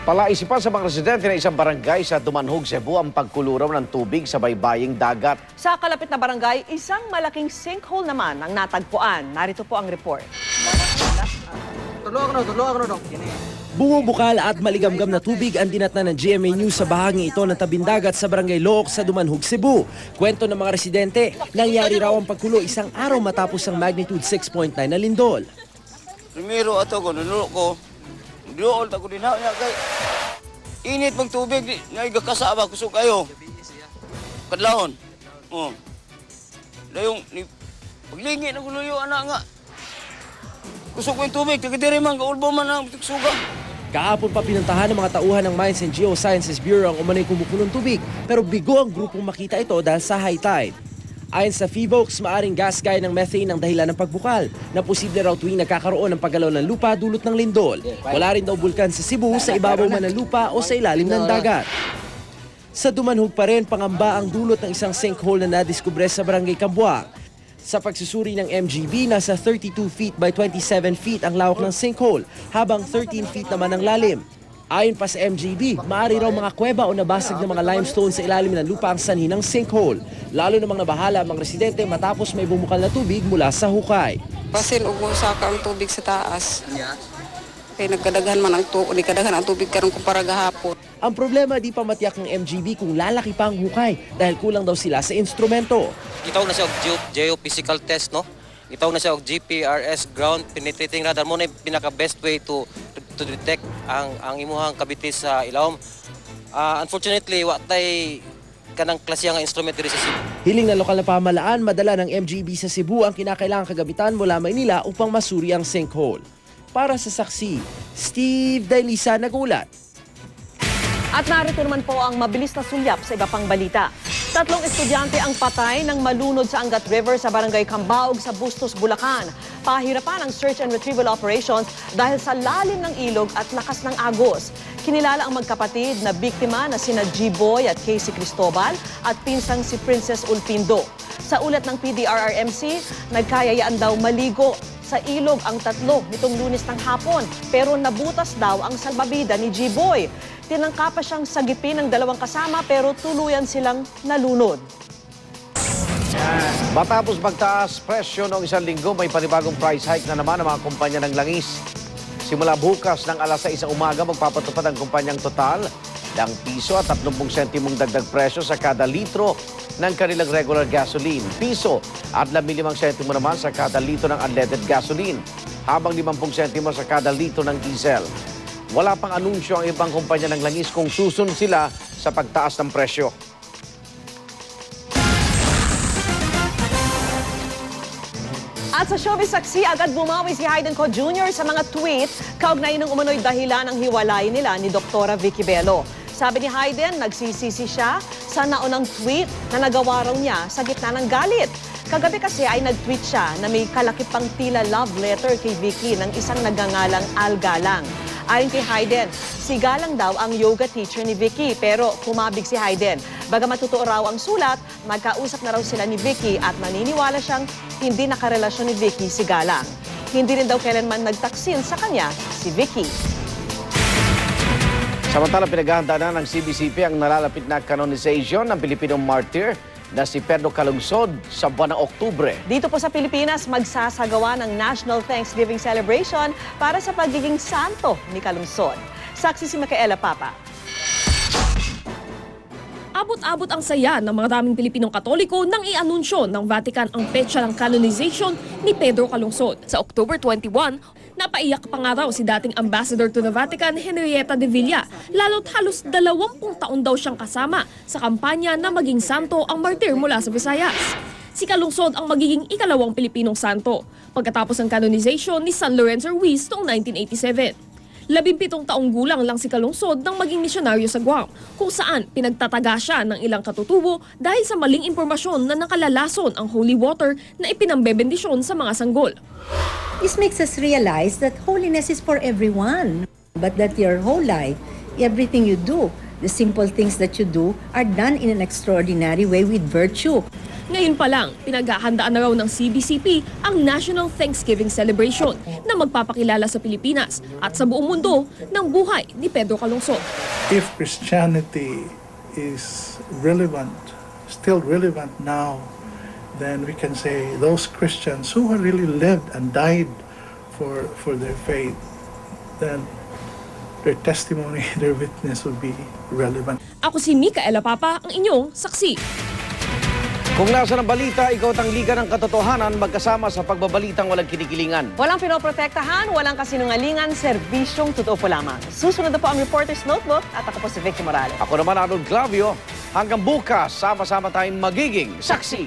Palaisipan sa mga residente ng isang barangay sa Dumanhog, Cebu ang pagkuluraw ng tubig sa baybaying dagat. Sa kalapit na barangay, isang malaking sinkhole naman ang natagpuan. Narito po ang report. Bumubukal at maligamgam na tubig ang dinatnan ng GMA News sa bahagi ito ng tabindagat sa Barangay Look sa Dumanhog, Cebu. Kwento ng mga residente, nangyari raw ang pagkulo isang araw matapos ang magnitude 6.9 na lindol. Primero ato ko, nunulo ko, dool ako din na kay init pang tubig, naigakasaba kusog kayo. Kadlawon. Oh. Dayong ni paglingi na kuluyo ana nga. Kusog yung tubig, kagidiri man kaulbo man ang suga. Kaapon pa pinuntahan ng mga tauhan ng Mines and Geosciences Bureau ang umanay kumukulong tubig, pero bigo ang grupong makita ito dahil sa high tide. Ayon sa FIVOX, maaring gas gaya ng methane ang dahilan ng pagbukal na posible raw tuwing nagkakaroon ng paggalaw ng lupa dulot ng lindol. Wala rin daw bulkan sa Cebu sa ibabaw man ng lupa o sa ilalim ng dagat. Sa Dumanhog pa rin, pangamba ang dulot ng isang sinkhole na nadiskubre sa Barangay Cambuang. Sa pagsusuri ng MGB, nasa 32 feet by 27 feet ang lawak ng sinkhole, habang 13 feet naman ang lalim. Ayon pa sa MGB, maaari raw mga kuweba o nabasag ng mga limestone sa ilalim ng lupa ang sanhi ng sinkhole. Lalo namang nabahala ang mga residente matapos may bumukal na tubig mula sa hukay. Basin ug mosaka ang tubig sa taas. Kaya nagkadaghan man ang tubig, kadaghan ang tubig karon kumpara gahapon. Ang problema, di pa matiyak ng MGB kung lalaki pa ang hukay dahil kulang daw sila sa instrumento. Gitaw na siya og geophysical test, no? Gitaw na siya og GPRS, ground penetrating radar mo na pinaka best way to detect ang imuhang kabitis sa ilawom. Unfortunately, wa tay kanang klase nga instrument diri sa Cebu. Hiling ng lokal na pamahalaan, madala ng MGB sa Cebu ang kinakailangang kagamitan mula Maynila upang masuri ang sinkhole. Para sa saksi, Steve Dailisa nagulat. At narito naman po ang mabilis na sulyap sa iba pang balita. 3 estudyante ang patay ng malunod sa Angat River sa Barangay Cambaog sa Bustos, Bulacan. Pahirapan ang search and retrieval operations dahil sa lalim ng ilog at lakas ng agos. Kinilala ang magkapatid na biktima na sina G-Boy at Casey Cristobal at pinsang si Princess Ulpindo. Sa ulat ng PDRRMC, nagkayayaan daw maligo sa ilog ang 3 nitong Lunes ng hapon, pero nabutas daw ang salbabida ni G-Boy. Tinangka pa siyang sagipin ng 2 kasama pero tuluyan silang nalunod. Matapos magtaas presyo noong isang linggo, may panibagong price hike na naman ang mga kumpanya ng langis. Simula bukas ng alas 6 ng umaga, magpapatupad ang kumpanyang total ng piso at 30 sentimong dagdag presyo sa kada litro ng kanilang regular gasoline. Piso at 15 sentimo naman sa kada litro ng unleaded gasoline, habang 50 sentimo sa kada litro ng diesel. Wala pang anunsyo ang ibang kumpanya ng langis kung susunod sila sa pagtaas ng presyo. At sa showbiz saksi, agad bumawi si Hayden Co. Jr. sa mga tweet kaugnay ng umano'y dahilan ng hiwalay nila ni Dr. Vicky Bello. Sabi ni Hayden, nagsisisi siya sa naunang tweet na nagawa raw niya sa gitna ng galit. Kagabi kasi ay nag-tweet siya na may kalakip pang tila love letter kay Vicky ng isang nagngangalang Al Galang. Ayon kay Hayden, si Galang daw ang yoga teacher ni Vicky pero kumabig si Hayden. Bagamat totoo raw ang sulat, magkausap na raw sila ni Vicky at naniniwala siyang hindi nakarelasyon ni Vicky si Galang. Hindi rin daw kailanman nagtaksin sa kanya si Vicky. Samantala, pinaghahanda na ng CBCP ang nalalapit na canonization ng Pilipinong martyr na si Pedro Calungsod sa buwan ng Oktubre. Dito po sa Pilipinas, magsasagawa ng National Thanksgiving Celebration para sa pagiging santo ni Calungsod. Saksi si Micaela Papa. Abot-abot ang saya ng mga daming Pilipinong Katoliko nang i-anunsyo ng Vatican ang petsa ng canonization ni Pedro Calungsod. Sa October 21, napaiyak pa nga raw si dating Ambassador to the Vatican, Henrietta de Villa, lalo't halos 20 taon daw siyang kasama sa kampanya na maging santo ang martir mula sa Visayas. Si Calungsod ang magiging ikalawang Pilipinong santo pagkatapos ng canonization ni San Lorenzo Ruiz noong 1987. 17 taong gulang lang si Calungsod nang maging misyonaryo sa Guam, kung saan pinagtataga siya ng ilang katutubo dahil sa maling impormasyon na nakalalason ang holy water na ipinambebendisyon sa mga sanggol. This makes us realize that holiness is for everyone, but that your whole life, everything you do, The simple things that you do are done in an extraordinary way with virtue. Ngayon pa lang, pinaghahandaan na raw ng CBCP ang National Thanksgiving Celebration na magpapakilala sa Pilipinas at sa buong mundo ng buhay ni Pedro Calungsod. If Christianity is relevant, still relevant now, then we can say those Christians who have really lived and died for their faith, then their testimony, their witness would be relevant. Ako si Micaela Papa, ang inyong saksi. Kung nasa ng balita, ikaw tangligan ng katotohanan magkasama sa pagbabalitang walang kinikilingan. Walang pinoprotektahan, walang kasinungalingan, serbisyong totoo po lamang. Susunod na po ang Reporter's Notebook at ako po si Vicky Morales. Ako naman, Arnold Clavio. Hanggang bukas, sama-sama tayong magiging saksi.